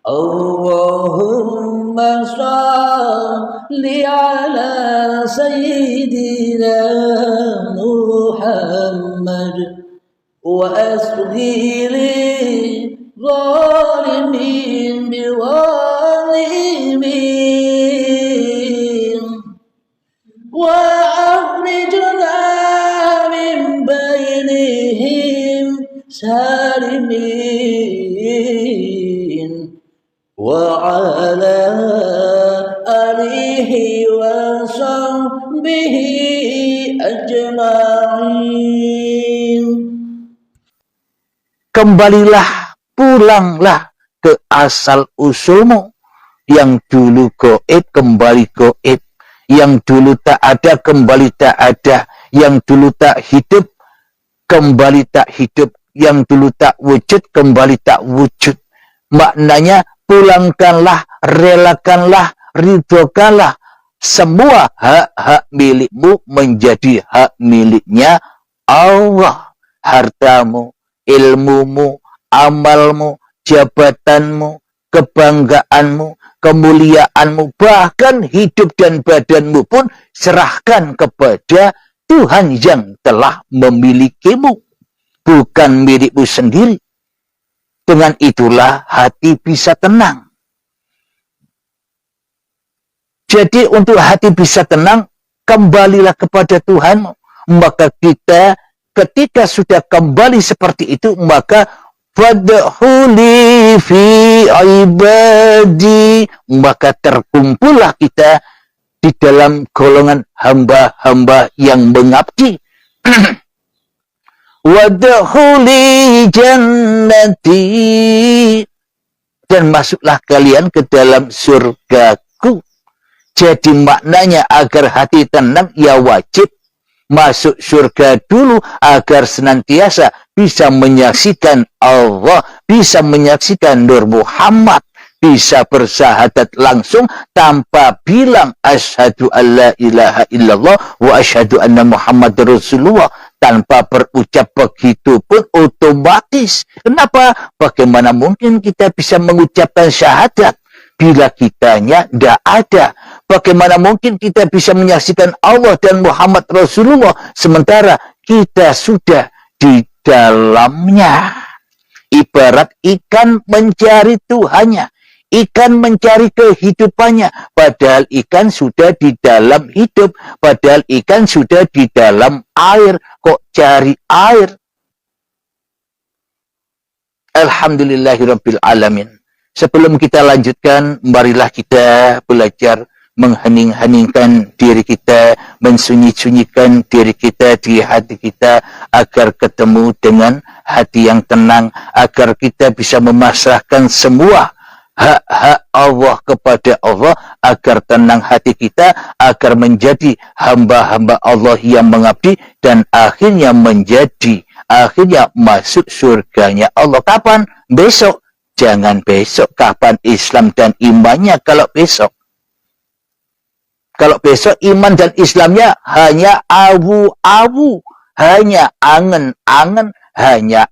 Allahumma shalli ala sayyidina Muhammad wa asghiri zalimin biwalimin wa akhrijna min bainihim salimin wa ala alihi wa sahbihi ajma'in. Kembalilah, pulanglah ke asal usulmu. Yang dulu goib, kembali goib. Yang dulu tak ada, kembali tak ada. Yang dulu tak hidup, kembali tak hidup. Yang dulu tak wujud, kembali tak wujud. Maknanya, pulangkanlah, relakanlah, ridhokanlah. Semua hak-hak milikmu menjadi hak miliknya Allah. Hartamu, ilmumu, amalmu, jabatanmu, kebanggaanmu, kemuliaanmu, bahkan hidup dan badanmu pun serahkan kepada Tuhan yang telah memilikimu, bukan milikmu sendiri. Dengan itulah hati bisa tenang. Jadi untuk hati bisa tenang, kembalilah kepada Tuhanmu. Maka kita ketika sudah kembali seperti itu, maka fadkhuli fi ibadi, maka terkumpullah kita di dalam golongan hamba-hamba yang mengabdi. Wadkhuli jannati, dan masuklah kalian ke dalam surgaku. Jadi maknanya agar hati tenang, ya wajib masuk surga dulu agar senantiasa bisa menyaksikan Allah, bisa menyaksikan Nur Muhammad, bisa bersahadat langsung tanpa bilang asyhadu alla ilaha illallah wa asyhadu anna Muhammad Rasulullah, tanpa berucap begitu pun otomatis. Kenapa? Bagaimana mungkin kita bisa mengucapkan syahadat bila kitanya tidak ada? Bagaimana mungkin kita bisa menyaksikan Allah dan Muhammad Rasulullah sementara kita sudah di dalamnya? Ibarat ikan mencari Tuhannya, ikan mencari kehidupannya, padahal ikan sudah di dalam hidup, padahal ikan sudah di dalam air, kok cari air? Alhamdulillahirabbil alamin. Sebelum kita lanjutkan, marilah kita belajar menghening-heningkan diri kita, mensunyi-sunyikan diri kita di hati kita, agar ketemu dengan hati yang tenang, agar kita bisa memasrahkan semua hak-hak Allah kepada Allah, agar tenang hati kita, agar menjadi hamba-hamba Allah yang mengabdi, dan akhirnya masuk surganya Allah. Kapan? Besok. Jangan besok. Kapan Islam dan imannya kalau besok? Kalau besok iman dan Islamnya hanya awu-awu, hanya angen-angen, hanya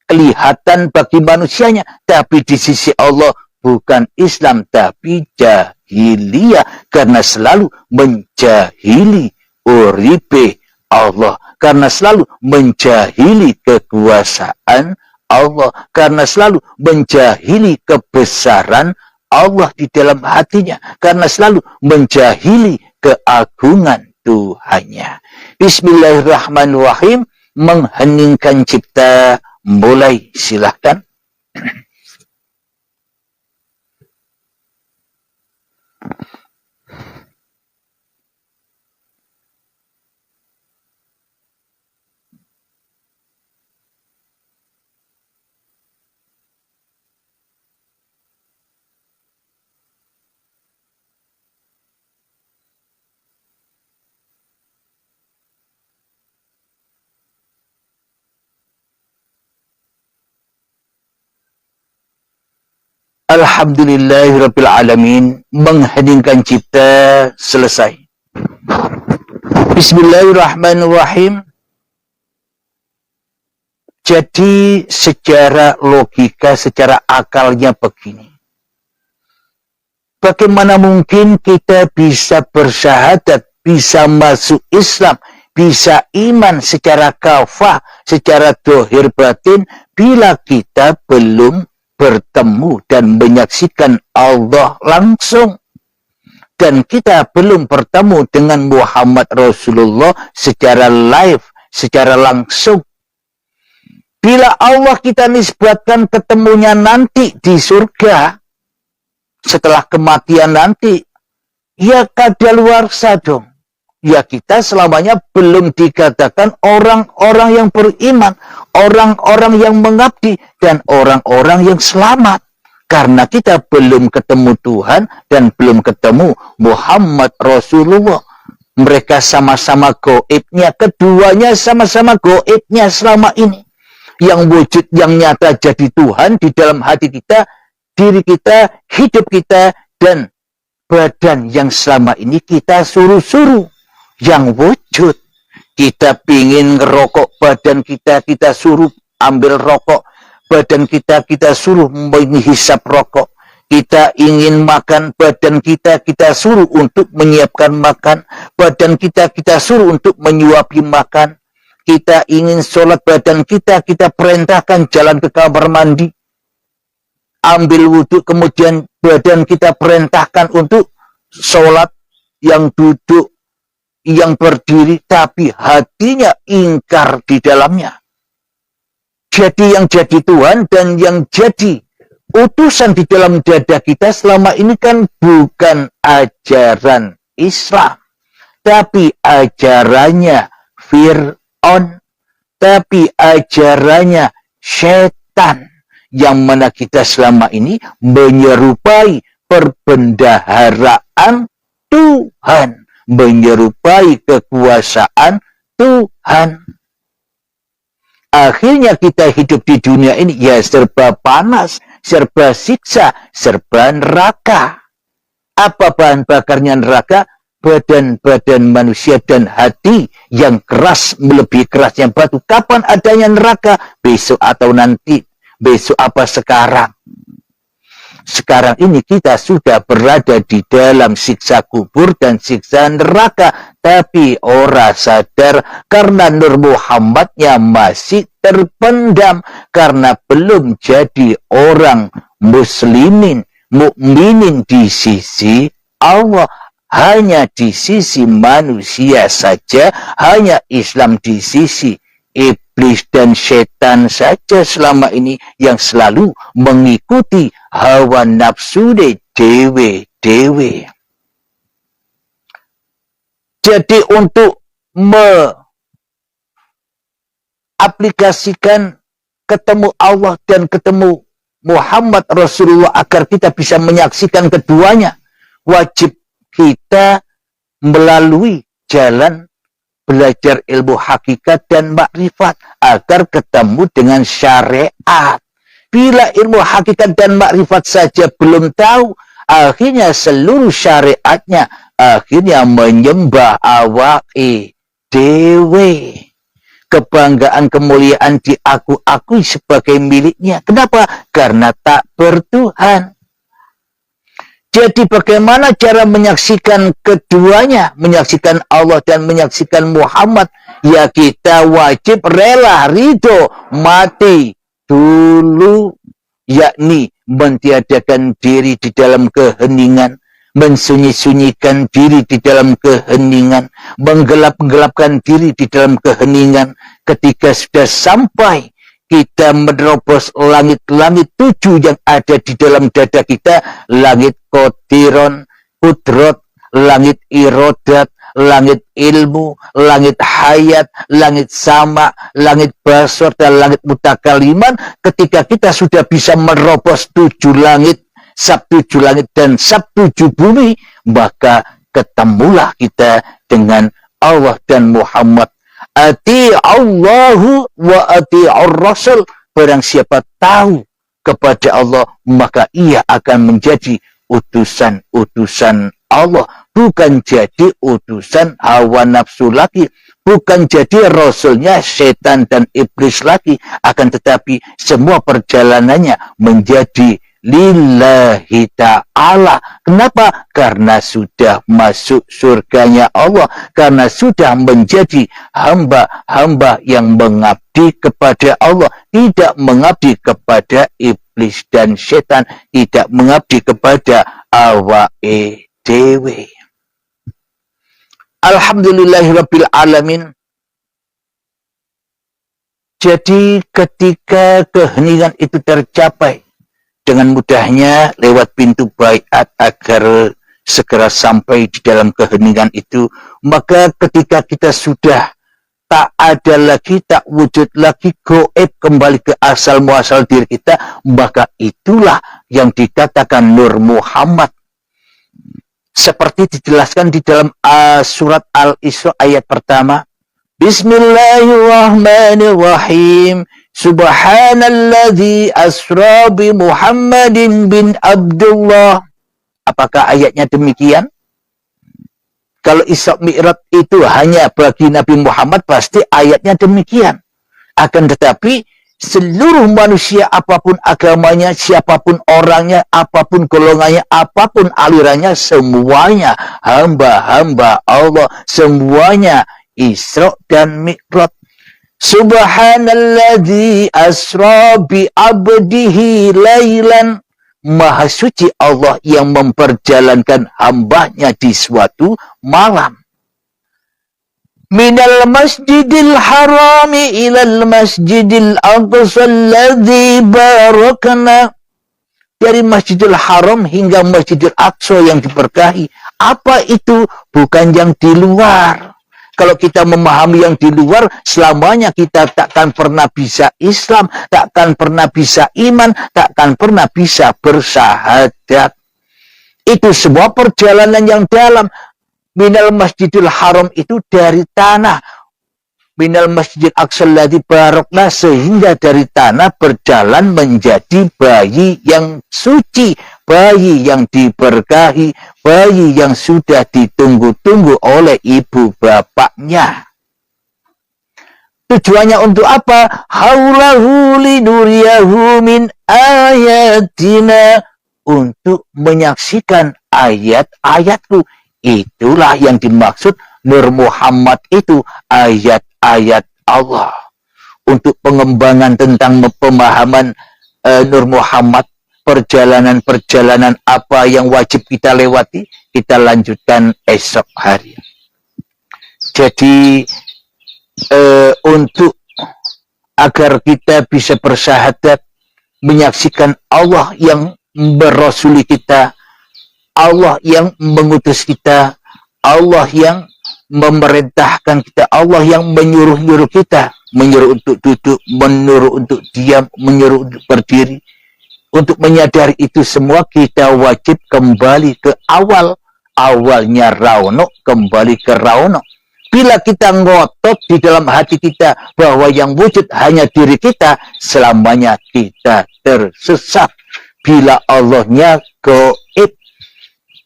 kelihatan bagi manusianya, tapi di sisi Allah bukan Islam tapi jahiliyah, karena selalu menjahili uripe Allah, karena selalu menjahili kekuasaan Allah, karena selalu menjahili kebesaran Allah di dalam hatinya, karena selalu menjahili keagungan Tuhannya. Bismillahirrahmanirrahim. Mengheningkan cipta, mulai, silahkan. Alhamdulillahirabbil alamin. Mengheningkan cipta selesai. Bismillahirrahmanirrahim. Jadi secara logika, secara akalnya begini. Bagaimana mungkin kita bisa bersyahadat, bisa masuk Islam, bisa iman secara kafah, secara dohir batin, bila kita belum bertemu dan menyaksikan Allah langsung. Dan kita belum bertemu dengan Muhammad Rasulullah secara live, secara langsung. Bila Allah kita nisbatkan ketemunya nanti di surga, setelah kematian nanti, ya kadaluarsa dong. Ya kita selamanya belum dikatakan orang-orang yang beriman, orang-orang yang mengabdi, dan orang-orang yang selamat. Karena kita belum ketemu Tuhan dan belum ketemu Muhammad Rasulullah. Mereka sama-sama gaibnya, keduanya sama-sama gaibnya selama ini. Yang wujud yang nyata jadi Tuhan di dalam hati kita, diri kita, hidup kita, dan badan yang selama ini kita suruh-suruh yang wujud. Kita pingin ngerokok badan kita, kita suruh ambil rokok. Badan kita, kita suruh menghisap rokok. Kita ingin makan, badan kita, kita suruh untuk menyiapkan makan. Badan kita, kita suruh untuk menyuapi makan. Kita ingin sholat, badan kita, kita perintahkan jalan ke kamar mandi. Ambil wudhu, kemudian badan kita perintahkan untuk sholat, yang duduk, yang berdiri, tapi hatinya ingkar di dalamnya. Jadi yang jadi Tuhan dan yang jadi utusan di dalam dada kita selama ini kan bukan ajaran Islam, tapi ajarannya Fir'aun, tapi ajarannya setan, yang mana kita selama ini menyerupai perbendaharaan Tuhan, menyerupai kekuasaan Tuhan. Akhirnya kita hidup di dunia ini ya serba panas, serba siksa, serba neraka. Apa bahan bakarnya neraka? Badan-badan manusia dan hati yang keras melebihi kerasnya batu. Kapan adanya neraka? Besok atau nanti? Besok apa sekarang? Sekarang ini kita sudah berada di dalam siksa kubur dan siksa neraka. Tapi orang sadar karena Nur Muhammadnya masih terpendam. Karena belum jadi orang muslimin, mukminin di sisi Allah. Hanya di sisi manusia saja. Hanya Islam di sisi iblis dan setan saja selama ini yang selalu mengikuti hawa nafsu dewe-dewe. Jadi untuk aplikasikan ketemu Allah dan ketemu Muhammad Rasulullah agar kita bisa menyaksikan keduanya, wajib kita melalui jalan belajar ilmu hakikat dan makrifat agar ketemu dengan syariat. Bila ilmu hakikat dan makrifat saja belum tahu, akhirnya seluruh syariatnya akhirnya menyembah awake dewe. Kebanggaan, kemuliaan diakui sebagai miliknya. Kenapa? Karena tak bertuhan. Jadi bagaimana cara menyaksikan keduanya, menyaksikan Allah dan menyaksikan Muhammad? Ya kita wajib rela, ridho, mati dulu, yakni mentiadakan diri di dalam keheningan, mensunyi-sunyikan diri di dalam keheningan, menggelap-gelapkan diri di dalam keheningan. Ketika sudah sampai kita menerobos langit-langit 7 yang ada di dalam dada kita, langit Qodiron, Kudrot, langit Irodat, langit ilmu, langit hayat, langit sama, langit basor, dan langit mutakaliman. Ketika kita sudah bisa menerobos 7 langit, sab 7 langit dan sab 7 bumi, maka ketemulah kita dengan Allah dan Muhammad. Ati'allahu wa ati'ur rasul. Barang siapa tahu kepada Allah, maka ia akan menjadi utusan-utusan Allah. Bukan jadi utusan hawa nafsu lagi. bukan jadi rasulnya setan dan iblis lagi, akan tetapi semua perjalanannya menjadi lillahi ta'ala. Kenapa? Karena sudah masuk surganya Allah, karena sudah menjadi hamba-hamba yang mengabdi kepada Allah, tidak mengabdi kepada iblis dan setan, tidak mengabdi kepada awake dewe. Alhamdulillahirabbil alamin. Jadi ketika keheningan itu tercapai, dengan mudahnya lewat pintu baiat agar segera sampai di dalam keheningan itu, maka ketika kita sudah tak ada lagi, tak wujud lagi, goib kembali ke asal muasal diri kita, maka itulah yang dikatakan Nur Muhammad. Seperti dijelaskan di dalam surat Al-Isra ayat pertama, Bismillahirrahmanirrahim. Subhanalladzi asra bi Muhammadin bin Abdullah. Apakah ayatnya demikian? Kalau Isra Mi'raj itu hanya bagi Nabi Muhammad, pasti ayatnya demikian. Akan tetapi seluruh manusia, apapun agamanya, siapapun orangnya, apapun golongannya, apapun alirannya, semuanya hamba-hamba Allah, semuanya Isra dan Mi'raj. Subhanalladzi asra bi abdihi lailan. Maha suci Allah yang memperjalankan hambanya di suatu malam. Minal masjidil harami ilal masjidil aqsa alladzi barakna. Dari Masjidil Haram hingga Masjidil Aqsa yang diberkahi. Apa itu? Bukan yang di luar. Kalau kita memahami yang di luar, selamanya kita takkan pernah bisa Islam, takkan pernah bisa iman, takkan pernah bisa bersahadat. Itu sebuah perjalanan yang dalam. Minal Masjidil Haram itu dari tanah. Minal Masjidil Aqsa alladzi barakna, sehingga dari tanah berjalan menjadi bayi yang suci, bayi yang diberkahi, bayi yang sudah ditunggu-tunggu oleh ibu bapaknya. Tujuannya untuk apa? Haulahu linuriyahu min ayatina, untuk menyaksikan ayat-ayatku. Itulah yang dimaksud Nur Muhammad itu, ayat-ayat Allah. Untuk pengembangan tentang pemahaman Nur Muhammad, perjalanan-perjalanan apa yang wajib kita lewati, kita lanjutkan esok hari. Jadi untuk agar kita bisa bersahadat, menyaksikan Allah yang merasuli kita, Allah yang mengutus kita, Allah yang memerintahkan kita, Allah yang menyuruh-nyuruh kita, menyuruh untuk duduk, menyuruh untuk diam, menyuruh untuk berdiri. Untuk menyadari itu semua, kita wajib kembali ke awal. Awalnya Raunok, kembali ke Raunok. Bila kita ngotot di dalam hati kita bahwa yang wujud hanya diri kita, selamanya kita tersesat. Bila Allahnya gaib.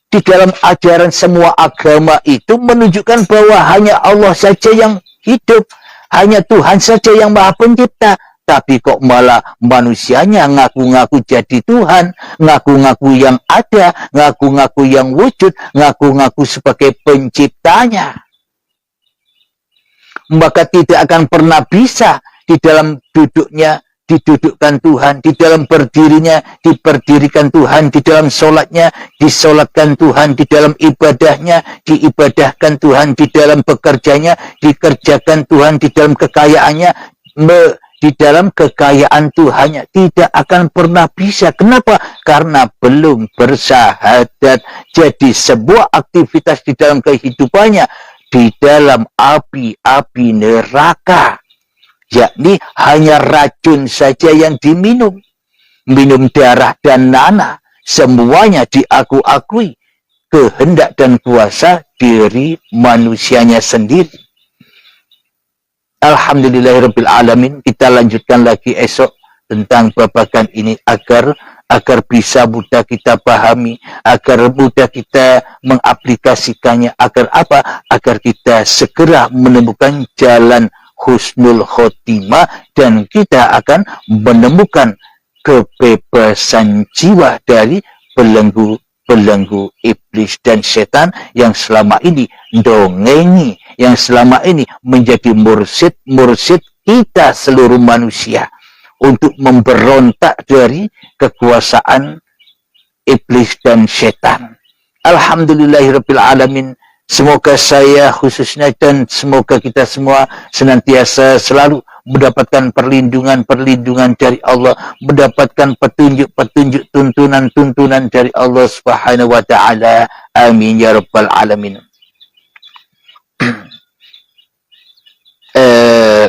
Di dalam ajaran semua agama itu menunjukkan bahwa hanya Allah saja yang hidup. Hanya Tuhan saja yang Maha Pencipta. Tapi kok malah manusianya ngaku-ngaku jadi Tuhan, ngaku-ngaku yang ada, ngaku-ngaku yang wujud, ngaku-ngaku sebagai penciptanya. Maka tidak akan pernah bisa di dalam duduknya didudukkan Tuhan, di dalam berdirinya diberdirikan Tuhan, di dalam sholatnya disolatkan Tuhan, di dalam ibadahnya diibadahkan Tuhan, di dalam bekerjanya dikerjakan Tuhan, di dalam kekayaannya di dalam kekayaan Tuhannya. Tidak akan pernah bisa. Kenapa? Karena belum bersahadat. Jadi sebuah aktivitas di dalam kehidupannya di dalam api-api neraka. Yakni hanya racun saja yang diminum. Minum darah dan nanah. Semuanya diaku-akui. Kehendak dan kuasa diri manusianya sendiri. Alhamdulillahirabbil alamin. Kita lanjutkan lagi esok tentang babakan ini agar agar bisa mudah kita pahami, agar mudah kita mengaplikasikannya, agar apa? Agar kita segera menemukan jalan husnul khotimah dan kita akan menemukan kebebasan jiwa dari belenggu iblis dan setan yang selama ini dongengi, yang selama ini menjadi mursid kita seluruh manusia untuk memberontak dari kekuasaan iblis dan setan. Alhamdulillahirabbil alamin. Semoga saya khususnya dan semoga kita semua senantiasa selalu mendapatkan perlindungan dari Allah, mendapatkan petunjuk-petunjuk, tuntunan-tuntunan dari Allah Subhanahu wa taala. Amin ya rabbal alamin.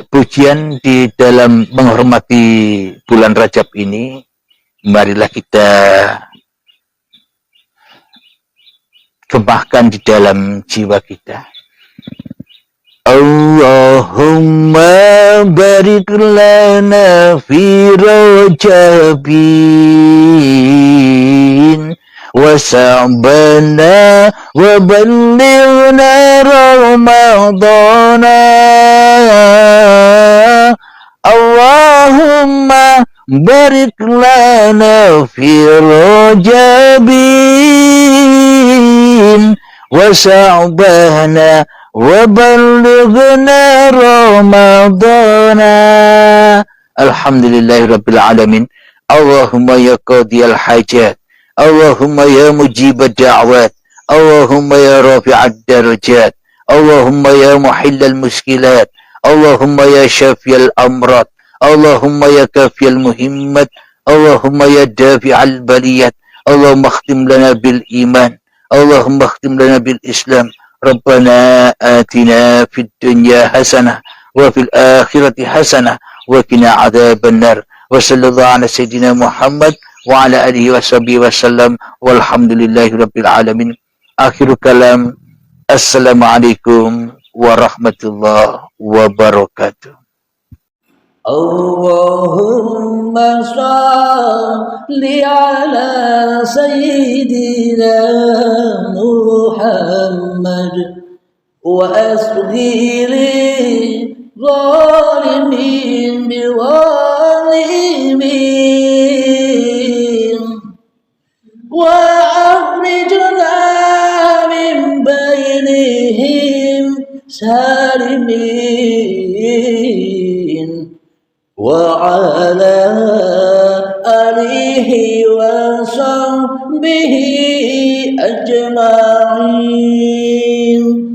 Pujian di dalam menghormati bulan Rajab ini, marilah kita kembangkan di dalam jiwa kita. Allahumma barik lana fi rajabin wa sa'bana wa ballighna ramadana. Allahumma barik lana fi rajabin wa sa'bana wa ballighna ramadana. Alhamdulillahirabbil alamin. Allahumma ya qadiyal hajat, Allahumma ya mujibad da'wat, Allahumma ya rafi'ad darajat, Allahumma ya muhillal muskilat, Allahumma ya syafiyal amrat, Allahumma ya kafiyal muhimmat, Allahumma ya dafi'al baliyat. Allahumma akhtim lana bil iman, Allahumma akhtim lana bil islam. Rabbana atina fid dunya hasanah wa fil akhirati hasanah wa qina adzabannar. Wa sallallahu ala sayyidina Muhammad wa ala alihi washabihi wasallam walhamdulillahi rabbil alamin. Akhirul kalam. Assalamualaikum warahmatullahi wabarakatuh. Allahumma salli ala sayyidina Muhammad wa asghiri zalimin biwalimin wa akhrijna min bainihim salimin وعلى آله وصحبه أجمعين.